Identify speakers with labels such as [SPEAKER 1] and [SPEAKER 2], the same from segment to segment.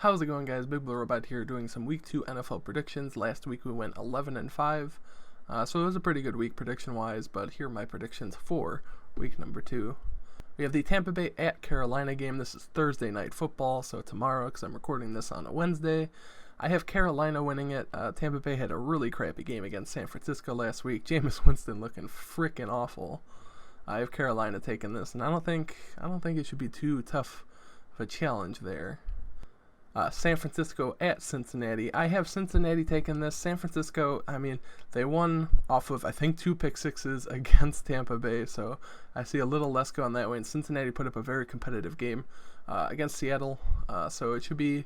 [SPEAKER 1] How's it going, guys? Big Blue Robot here doing some Week 2 NFL predictions. Last week we went 11-5, so it was a pretty good week prediction-wise, but here are my predictions for Week number 2. We have the Tampa Bay at Carolina game. This is Thursday night football, so tomorrow, because I'm recording this on a Wednesday. I have Carolina winning it. Tampa Bay had a really crappy game against San Francisco last week. Jameis Winston looking freaking awful. I have Carolina taking this, and I don't think it should be too tough of a challenge there. San Francisco at Cincinnati. I have Cincinnati taking this. San Francisco, they won off of, I think, 2 pick sixes against Tampa Bay, so I see a little less going that way. And Cincinnati put up a very competitive game against Seattle, so it should be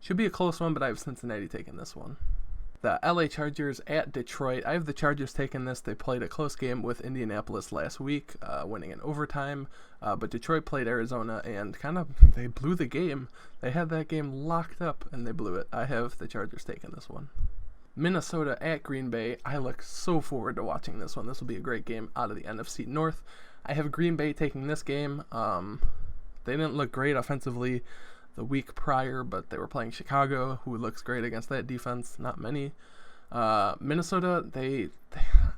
[SPEAKER 1] a close one, but I have Cincinnati taking this one. The LA Chargers at Detroit. I have the Chargers taking this. They played a close game with Indianapolis last week, winning in overtime. But Detroit played Arizona and they blew the game. They had that game locked up and they blew it. I have the Chargers taking this one. Minnesota at Green Bay. I look so forward to watching this one. This will be a great game out of the NFC North. I have Green Bay taking this game. They didn't look great offensively the week prior, but they were playing Chicago, who looks great against that defense. Not many. Minnesota,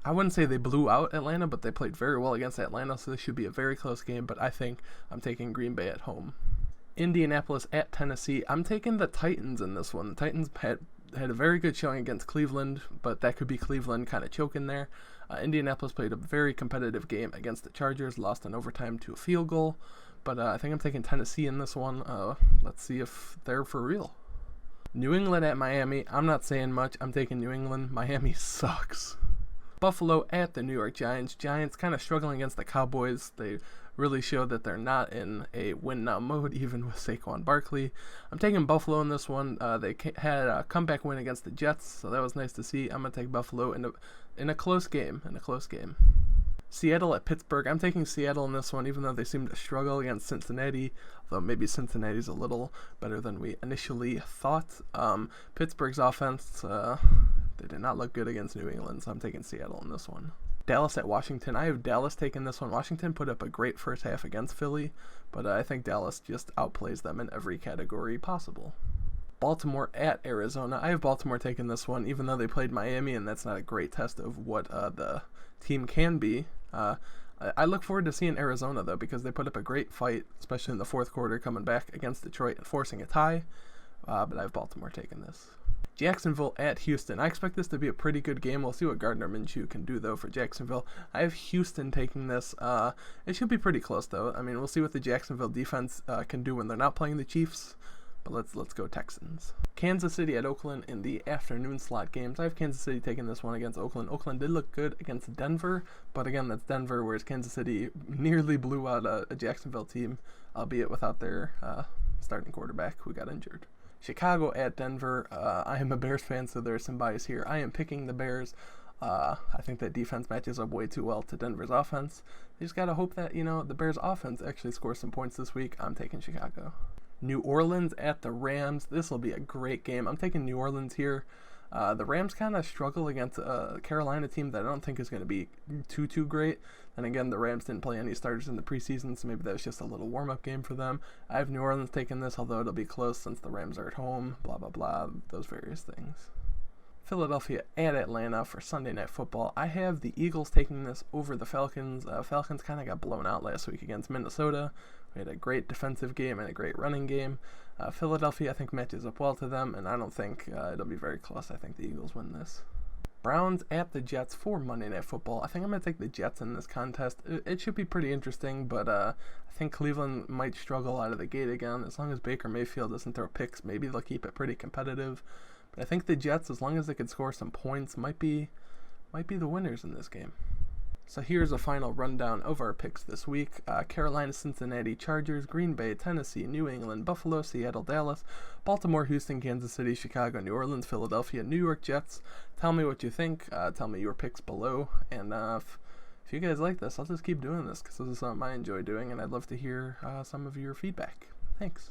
[SPEAKER 1] I wouldn't say they blew out Atlanta, but they played very well against Atlanta, so this should be a very close game, but I think I'm taking Green Bay at home. Indianapolis at Tennessee. I'm taking the Titans in this one. The Titans had a very good showing against Cleveland, but that could be Cleveland kind of choking there. Indianapolis played a very competitive game against the Chargers, lost in overtime to a field goal. But I think I'm taking Tennessee in this one. Let's see if they're for real. New England at Miami. I'm not saying much. I'm taking New England. Miami sucks. Buffalo at the New York Giants. Giants kind of struggling against the Cowboys. They really showed that they're not in a win-now mode, even with Saquon Barkley. I'm taking Buffalo in this one. They had a comeback win against the Jets, so that was nice to see. I'm going to take Buffalo in a close game. Seattle at Pittsburgh. I'm taking Seattle in this one, even though they seem to struggle against Cincinnati, although maybe Cincinnati's a little better than we initially thought. Pittsburgh's offense, they did not look good against New England, so I'm taking Seattle in this one. Dallas at Washington. I have Dallas taking this one. Washington put up a great first half against Philly, but I think Dallas just outplays them in every category possible. Baltimore at Arizona. I have Baltimore taking this one, even though they played Miami, and that's not a great test of what the team can be. I look forward to seeing Arizona, though, because they put up a great fight, especially in the fourth quarter, coming back against Detroit and forcing a tie. But I have Baltimore taking this. Jacksonville at Houston. I expect this to be a pretty good game. We'll see what Gardner Minshew can do, though, for Jacksonville. I have Houston taking this. It should be pretty close, though. We'll see what the Jacksonville defense can do when they're not playing the Chiefs. But let's go Texans. Kansas City at Oakland in the afternoon slot games. I have Kansas City taking this one against Oakland. Oakland did look good against Denver, but again, that's Denver, whereas Kansas City nearly blew out a Jacksonville team, albeit without their starting quarterback who got injured. Chicago at Denver. I am a Bears fan, so there's some bias here. I am picking the Bears. I think that defense matches up way too well to Denver's offense. You just got to hope that, the Bears offense actually scores some points this week. I'm taking Chicago. New Orleans at the Rams. This will be a great game. I'm taking New Orleans here. The Rams kind of struggle against a Carolina team that I don't think is going to be too great. And again, the Rams didn't play any starters in the preseason, so maybe that was just a little warm-up game for them. I have New Orleans taking this, although it'll be close since the Rams are at home, blah, blah, blah, those various things. Philadelphia at Atlanta for Sunday Night Football. I have the Eagles taking this over the Falcons. Falcons kind of got blown out last week against Minnesota. We had a great defensive game and a great running game. Philadelphia, I think, matches up well to them, and I don't think it'll be very close. I think the Eagles win this. Browns at the Jets for Monday Night Football. I think I'm going to take the Jets in this contest. It should be pretty interesting, but I think Cleveland might struggle out of the gate again. As long as Baker Mayfield doesn't throw picks, maybe they'll keep it pretty competitive. But I think the Jets, as long as they can score some points, might be the winners in this game. So here's a final rundown of our picks this week. Carolina, Cincinnati, Chargers, Green Bay, Tennessee, New England, Buffalo, Seattle, Dallas, Baltimore, Houston, Kansas City, Chicago, New Orleans, Philadelphia, New York Jets. Tell me what you think. Tell me your picks below. And if you guys like this, I'll just keep doing this because this is something I enjoy doing, and I'd love to hear some of your feedback. Thanks.